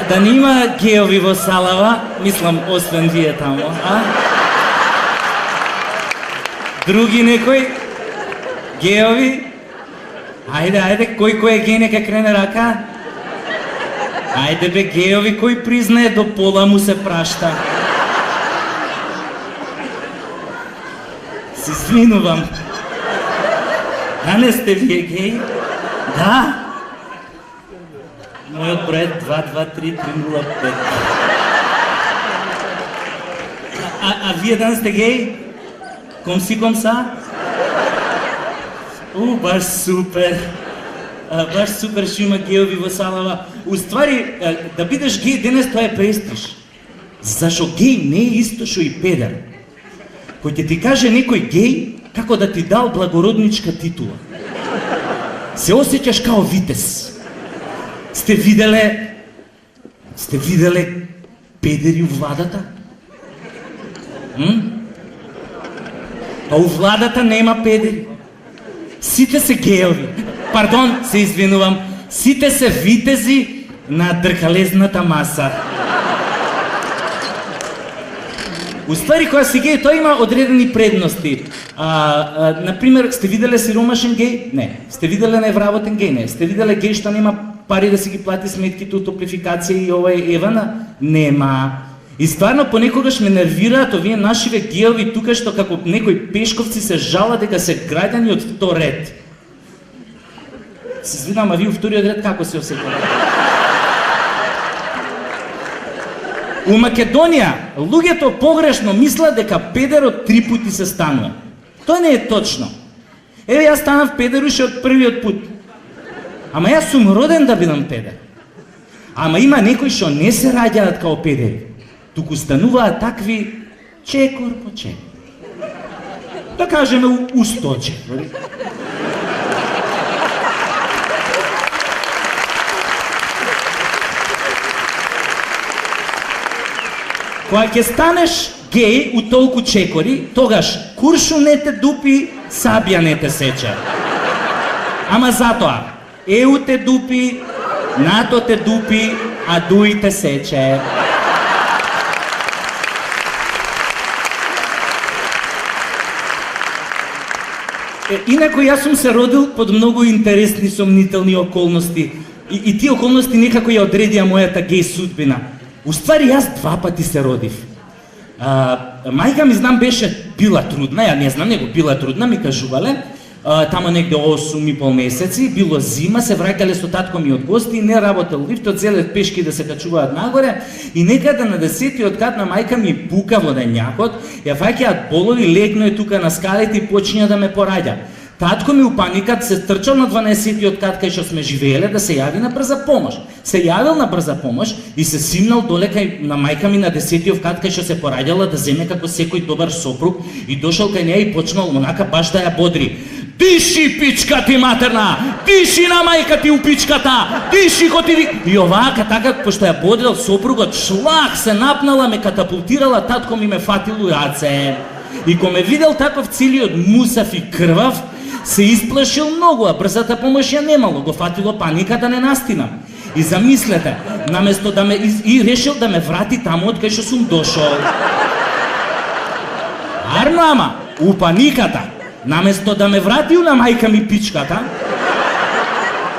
Да нема геови во Салава, мислам, освен вие тамо, а? Други некои? Геови? Ајде, кој е гей, нека крене рака? Ајде бе, геови, кој признае до пола му се прашта? Се извинувам. Да не сте вие гей? Да? Мојот број е 223-305. А вие да не сте гей? Комса? Баш супер. Баш супер што има геови во Салава. Уствари, да бидеш гей денес тоа е престиж. Зашо гей не е исто што и педер. Кој ќе ти каже некој гей, како да ти дал благородничка титула. Се осеќаш као витез. Сте виделе педери у владата? Па у владата нема педери. Сите се геови. Пардон, се извинувам. Сите се витези на дркалезната маса. Уствари, која си гей, тој има одредени предности. Например, сте виделе сиромашен гей? Не. Сте виделе невработен гей? Не. Сте виделе гей што нема пари да си ги плати сметките од топлификација и ова е Евана? Нема. И стварно понекогаш ме нервираат овие нашиве геови тука што како некои пешковци се жала дека се граѓани од втор ред. Се извинам, а вие у вториот ред како се осеќавате? У Македонија луѓето погрешно мислат дека педерот 3 пути се станува. Тоа не е точно. Еве јас станав педер уште од првиот пут. Ама јас сум роден да бидам педер. Ама има некои што не се раѓаат као педери, туку стануваат такви чекор по чекор. Да кажеме у 100 чекори. Кога ќе станеш гей у толку чекори, тогаш куршу не те дупи, сабја не те сече. Ама затоа, еу те дупи, НАТО те дупи, а дуи те сече. Инако јас сум се родил под многу интересни сомнителни околности. И тие околности некако ја одредија мојата гей судбина. Уствари, јас 2 пати се родив. Мајка ми, знам, беше била трудна, ја не знам, него била трудна, ми кажувале. Тамо негде 8,5 месеци, било зима, се враќале со татко ми од гости, не работел лифтот, зеле пешки да се качуваат нагоре и некаде на 10-тиот кат на мајка ми пука во дењакот, ја фаќаат болови, легно е тука на скалите и почиња да ме пораѓа. Татко ми у паникат се трчал на 12-тиот кат кај што сме живееле да се јави на брза помош. Се јавил на брза помош и се симнал доле кај на мајка ми на 10-тиот кат кај што се пораѓала да земе како секој добар сопруг и дошол кај неа и почнал онака баш да ја бодри. Диши, пичка ти матерна! Диши на мајка ти у пичката! Диши ко ти ви... И овака така, пошто ја бодрил сопругот, шлах се напнала, ме катапултирала, татко ми ме фатил у раце. И ко ме видел таков целиот мусав и крвав, се исплашил многу, а брзата помош ја немало, го фатило паника да не настинам. И замислете, наместо да ме... И решил да ме врати таму од кај што сум дошол. Арно ама, у паниката, наместо да ме вратил на мајка ми пичката,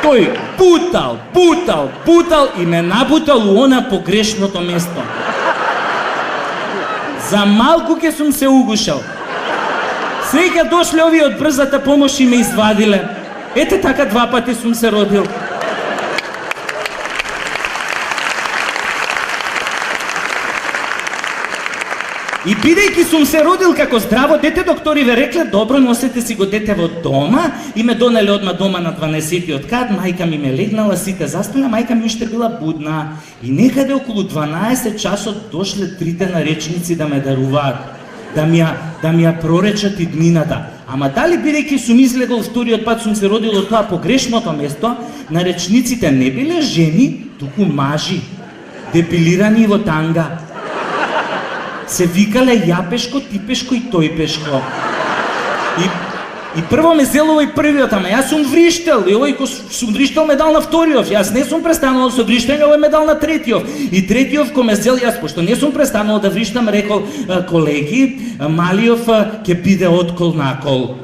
тој путал и ме набутал у она погрешното место. За малку ке сум се угушал. Сега дошле овие од брзата помош и ме извадиле. Ете така 2 пати сум се родил. И бидејќи сум се родил како здраво дете, доктори ве рекле, добро, носете си го детево дома и ме донеле одма дома на 12-тиот кат, мајка ми ме легнала, сите заспале, мајка ми уште била будна. И некаде околу 12 часот дошле 3 наречници да ме даруваат, да ми ја проречат иднината. Ама дали бидејќи сум излегол вториот пат сум се родил од тоа погрешното место, наречниците не биле жени, туку мажи, депилирани во танга. Се викале ја пешко, ти пешко и тој пешко. И прво ме зел овој првиот, ама јас сум вриштел, и овој кој сум вриштел ме дал на вториот, јас не сум престанал со вриштење, овој ме дал на третиот. И третиот кој ме зел, јас пошто не сум престанал да вриштам, рекол, колеги, малиот ќе биде откол на кол.